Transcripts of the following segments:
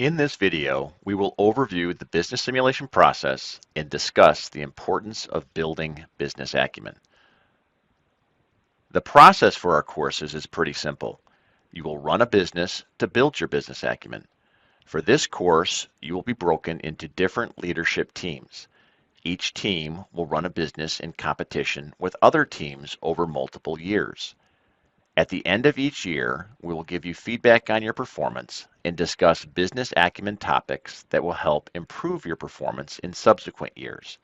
In this video, we will overview the business simulation process and discuss the importance of building business acumen. The process for our courses is pretty simple. You will run a business to build your business acumen. For this course, you will be broken into different leadership teams. Each team will run a business in competition with other teams over multiple years. At the end of each year, we will give you feedback on your performance and discuss business acumen topics that will help improve your performance in subsequent years.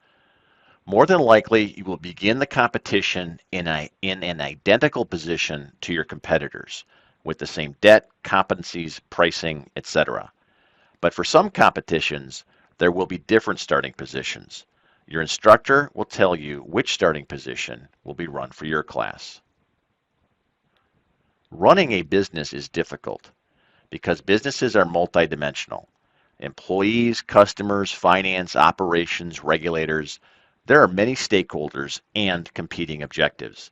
More than likely, you will begin the competition in an identical position to your competitors, with the same debt, competencies, pricing, etc. But for some competitions, there will be different starting positions. Your instructor will tell you which starting position will be run for your class. Running a business is difficult because businesses are multidimensional. Employees, customers, finance, operations, regulators, there are many stakeholders and competing objectives.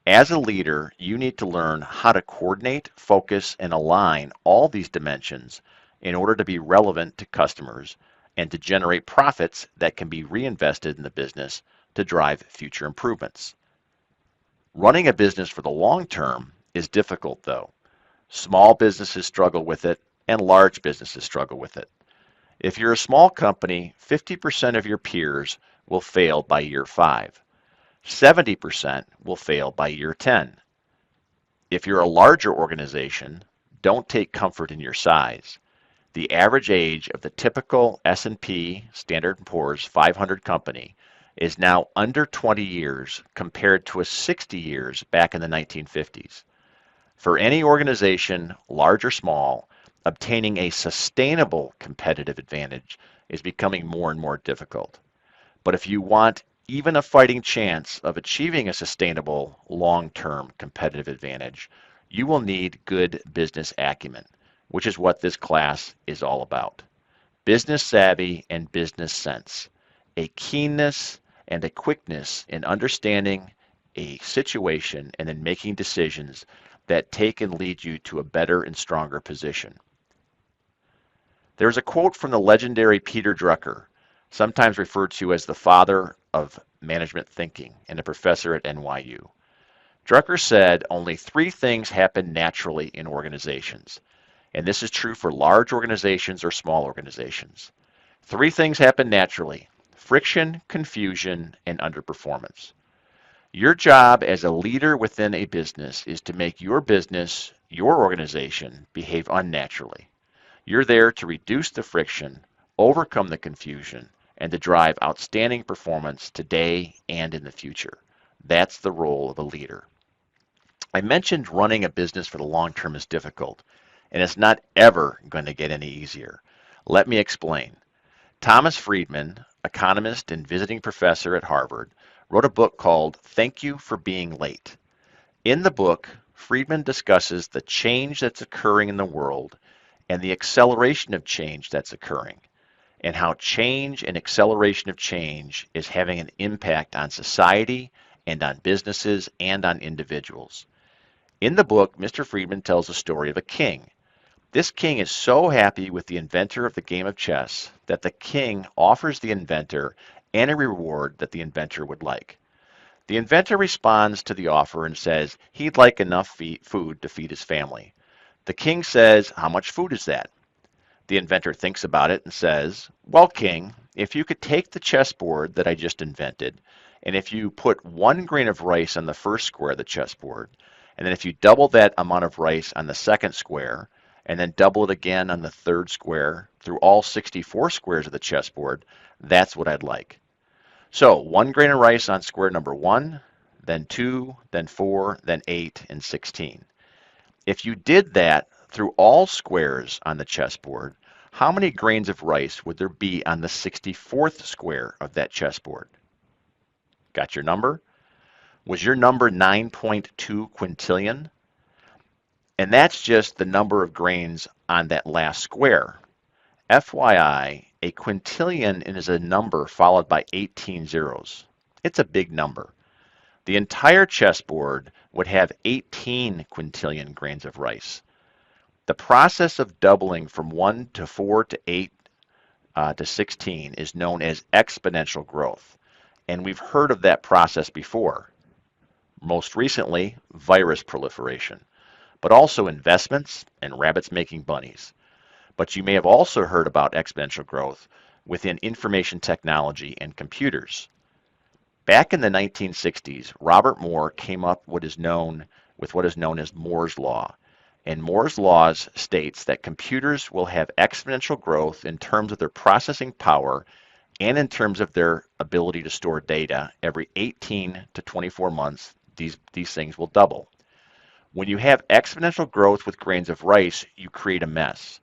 As a leader, you need to learn how to coordinate, focus, and align all these dimensions in order to be relevant to customers and to generate profits that can be reinvested in the business to drive future improvements. Running a business for the long term is difficult though. Small businesses struggle with it and large businesses struggle with it. If you're a small company, 50% of your peers will fail by year 5. 70% will fail by year 10. If you're a larger organization, don't take comfort in your size. The average age of the typical S&P Standard & Poor's 500 company is now under 20 years compared to 60 years back in the 1950s. For any organization, large or small, obtaining a sustainable competitive advantage is becoming more and more difficult. But if you want even a fighting chance of achieving a sustainable long-term competitive advantage, you will need good business acumen, which is what this class is all about. Business savvy and business sense, a keenness and a quickness in understanding a situation and in making decisions that take and lead you to a better and stronger position. There's a quote from the legendary Peter Drucker, sometimes referred to as the father of management thinking and a professor at NYU. Drucker said, "Only 3 things happen naturally in organizations." And this is true for large organizations or small organizations. 3 things happen naturally: friction, confusion, and underperformance. Your job as a leader within a business is to make your business, your organization, behave unnaturally. You're there to reduce the friction, overcome the confusion, and to drive outstanding performance today and in the future. That's the role of a leader. I mentioned running a business for the long term is difficult, and it's not ever going to get any easier. Let me explain. Thomas Friedman, economist and visiting professor at Harvard, wrote a book called Thank You for Being Late. In the book, Friedman discusses the change that's occurring in the world and the acceleration of change that's occurring, and how change and acceleration of change is having an impact on society and on businesses and on individuals. In the book, Mr. Friedman tells the story of a king. This king is so happy with the inventor of the game of chess that the king offers the inventor any reward that the inventor would like. The inventor responds to the offer and says he'd like enough food to feed his family. The king says, "How much food is that?" The inventor thinks about it and says, "Well, king, if you could take the chessboard that I just invented, and if you put 1 grain of rice on the first square of the chessboard, and then if you double that amount of rice on the second square, and then double it again on the third square through all 64 squares of the chessboard, that's what I'd like." So 1 grain of rice on square number 1, then 2, then 4, then 8, and 16. If you did that through all squares on the chessboard, how many grains of rice would there be on the 64th square of that chessboard? Got your number? Was your number 9.2 quintillion? And that's just the number of grains on that last square. FYI, a quintillion is a number followed by 18 zeros. It's a big number. The entire chessboard would have 18 quintillion grains of rice. The process of doubling from 1 to 4 to 8 to 16 is known as exponential growth. And we've heard of that process before. Most recently, virus proliferation, but also investments and rabbits making bunnies. But you may have also heard about exponential growth within information technology and computers. Back in the 1960s, Robert Moore came up with what is known as Moore's Law. And Moore's Law states that computers will have exponential growth in terms of their processing power and in terms of their ability to store data. Every 18 to 24 months, these things will double. When you have exponential growth with grains of rice, you create a mess.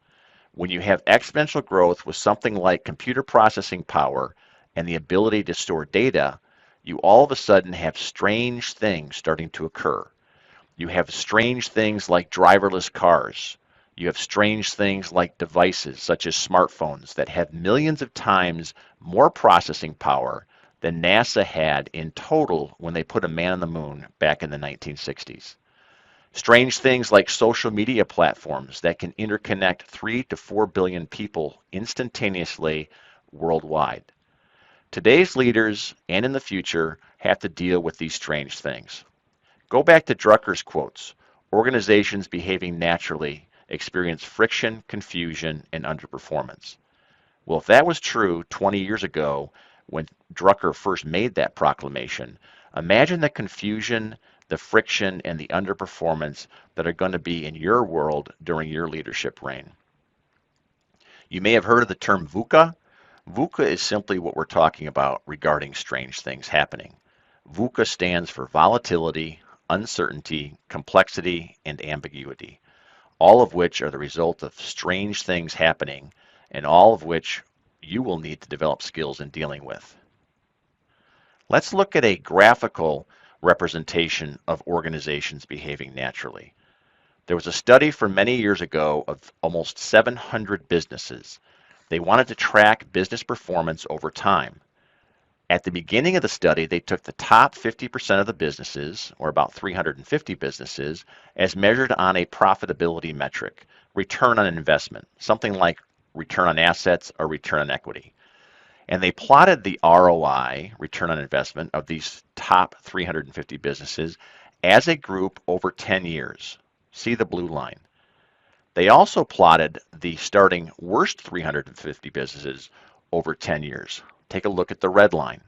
When you have exponential growth with something like computer processing power and the ability to store data, you all of a sudden have strange things starting to occur. You have strange things like driverless cars. You have strange things like devices such as smartphones that have millions of times more processing power than NASA had in total when they put a man on the moon back in the 1960s. Strange things like social media platforms that can interconnect 3 to 4 billion people instantaneously worldwide. Today's leaders and in the future have to deal with these strange things. Go back to Drucker's quotes. Organizations behaving naturally experience friction, confusion, and underperformance. Well, if that was true 20 years ago when Drucker first made that proclamation, imagine the confusion, the friction, and the underperformance that are going to be in your world during your leadership reign. You may have heard of the term VUCA. VUCA is simply what we're talking about regarding strange things happening. VUCA stands for volatility, uncertainty, complexity, and ambiguity, all of which are the result of strange things happening, and all of which you will need to develop skills in dealing with. Let's look at a graphical representation of organizations behaving naturally. There was a study from many years ago of almost 700 businesses. They wanted to track business performance over time. At the beginning of the study, they took the top 50% of the businesses, or about 350 businesses, as measured on a profitability metric, return on investment, something like return on assets or return on equity. And they plotted the ROI, return on investment, of these top 350 businesses as a group over 10 years. See the blue line. They also plotted the starting worst 350 businesses over 10 years. Take a look at the red line.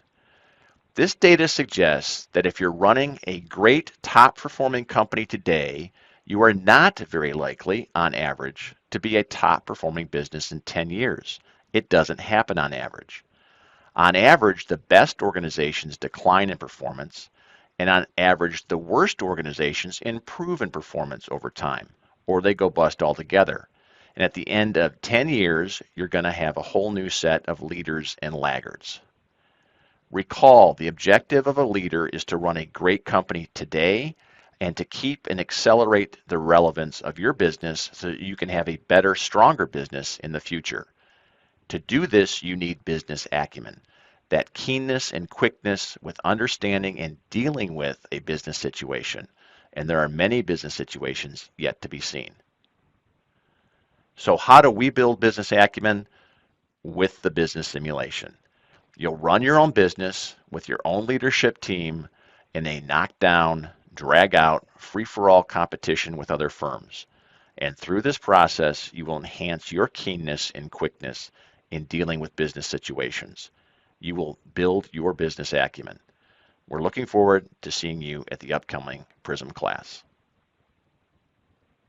This data suggests that if you're running a great top performing company today, you are not very likely, on average, to be a top performing business in 10 years. It doesn't happen on average. On average, the best organizations decline in performance, and on average, the worst organizations improve in performance over time, or they go bust altogether. And at the end of 10 years, you're going to have a whole new set of leaders and laggards. Recall, the objective of a leader is to run a great company today and to keep and accelerate the relevance of your business so that you can have a better, stronger business in the future. To do this, you need business acumen, that keenness and quickness with understanding and dealing with a business situation. And there are many business situations yet to be seen. So how do we build business acumen? With the business simulation. You'll run your own business with your own leadership team in a knockdown, drag-out, free-for-all competition with other firms. And through this process, you will enhance your keenness and quickness in dealing with business situations. You will build your business acumen. We're looking forward to seeing you at the upcoming PRISM class.